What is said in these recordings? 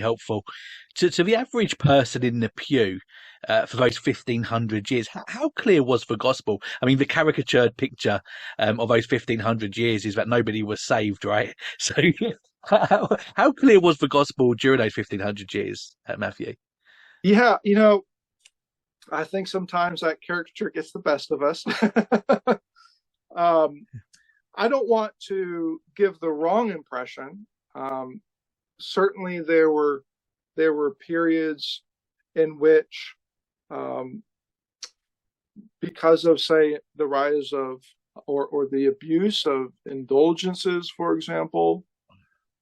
helpful. To the average person in the pew for those 1500 years, how clear was the gospel? I mean, the caricatured picture of those 1500 years is that nobody was saved, right? So how clear was the gospel during those 1500 years, Matthew? Yeah, I think sometimes that caricature gets the best of us. I don't want to give the wrong impression. Certainly, there were periods in which, because of, say, the rise of or the abuse of indulgences, for example,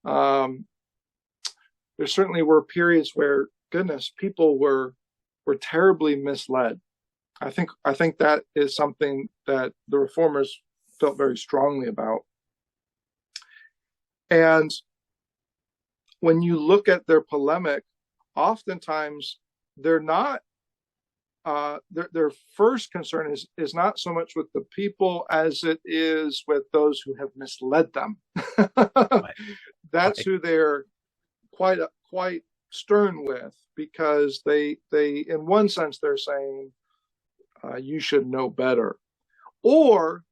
there certainly were periods where, goodness, people were terribly misled. I think that is something that the reformers felt very strongly about. And when you look at their polemic, oftentimes they're not, their first concern is not so much with the people as it is with those who have misled them. Right. That's who they're quite stern with, because they in one sense they're saying, you should know better, or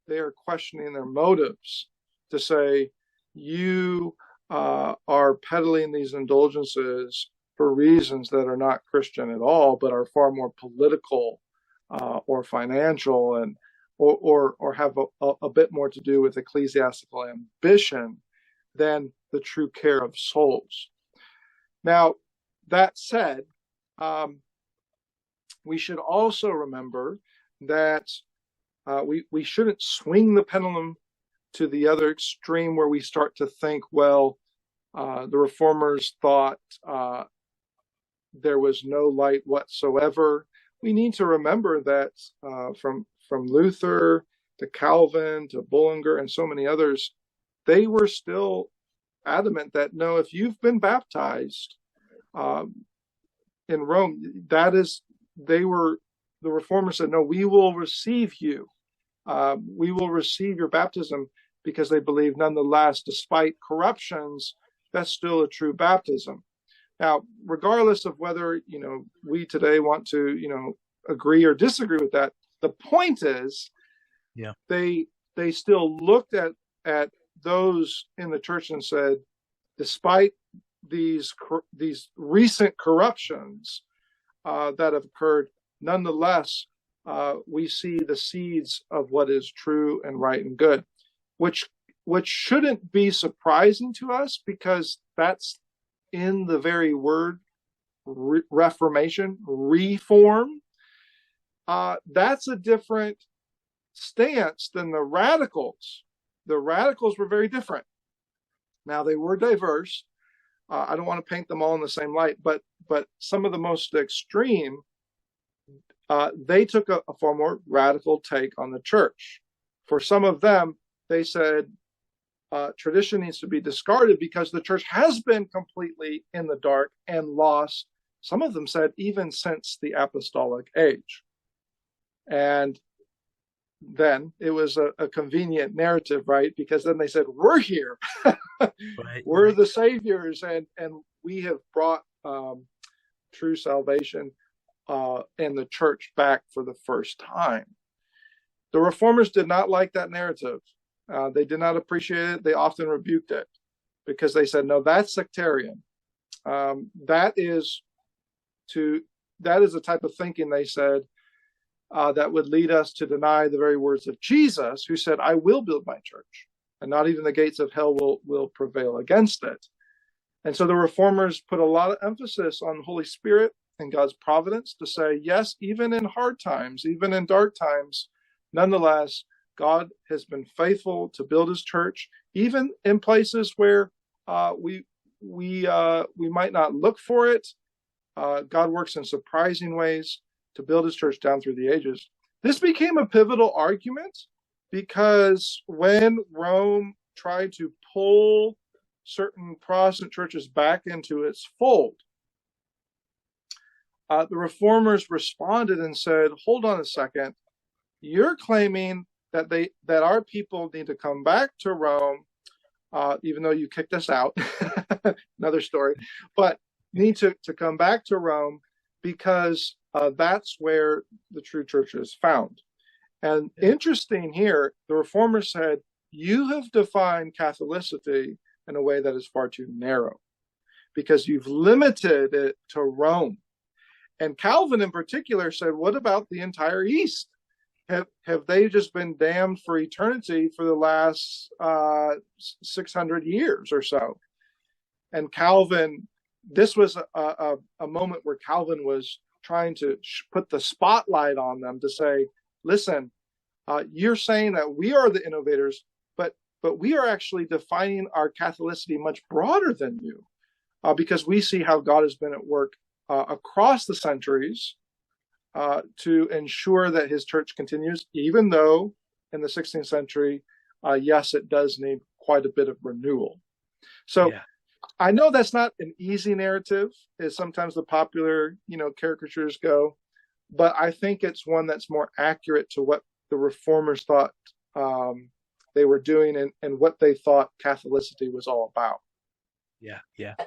they are questioning their motives to say, you are peddling these indulgences for reasons that are not Christian at all, but are far more political or financial, and or have a bit more to do with ecclesiastical ambition than the true care of souls. Now, that said, we should also remember that we shouldn't swing the pendulum to the other extreme, where we start to think, well, the reformers thought there was no light whatsoever. We need to remember that from Luther to Calvin to Bullinger and so many others, they were still adamant that, no, if you've been baptized in Rome, the reformers said, no, we will receive you. We will receive your baptism, because they believe, nonetheless, despite corruptions, that's still a true baptism. Now, regardless of whether, we today want to, agree or disagree with that, the point is, yeah, they still looked at those in the church and said, despite these recent corruptions that have occurred, nonetheless, we see the seeds of what is true and right and good, which shouldn't be surprising to us, because that's in the very word Reformation, reform. That's a different stance than the radicals. The radicals were very different. Now, they were diverse. I don't want to paint them all in the same light, but some of the most extreme, they took a far more radical take on the church. For some of them, they said tradition needs to be discarded because the church has been completely in the dark and lost. Some of them said even since the apostolic age. And then it was a convenient narrative, right? Because then they said, we're here. We're the saviors, and we have brought true salvation and the church back for the first time. The reformers did not like that narrative. They did not appreciate it. They often rebuked it, because they said, no, that's sectarian. That is a type of thinking, they said, that would lead us to deny the very words of Jesus, who said, I will build my church, and not even the gates of hell will prevail against it. And so the reformers put a lot of emphasis on the Holy Spirit and God's providence to say, yes, even in hard times, even in dark times, nonetheless, God has been faithful to build his church, even in places where we might not look for it. God works in surprising ways to build his church down through the ages. This became a pivotal argument, because when Rome tried to pull certain Protestant churches back into its fold, the reformers responded and said, hold on a second, you're claiming that our people need to come back to Rome, even though you kicked us out. Another story. But need to come back to Rome because that's where the true church is found. And interesting here, the reformers said, you have defined Catholicity in a way that is far too narrow because you've limited it to Rome. And Calvin in particular said, what about the entire East? Have they just been damned for eternity for the last 600 years or so? And Calvin, this was a moment where Calvin was trying to put the spotlight on them to say, listen, you're saying that we are the innovators, but we are actually defining our Catholicity much broader than you, because we see how God has been at work across the centuries to ensure that his church continues, even though in the 16th century, yes, it does need quite a bit of renewal. So I know that's not an easy narrative, as sometimes the popular, caricatures go, but I think it's one that's more accurate to what the reformers thought they were doing and what they thought Catholicity was all about. Yeah.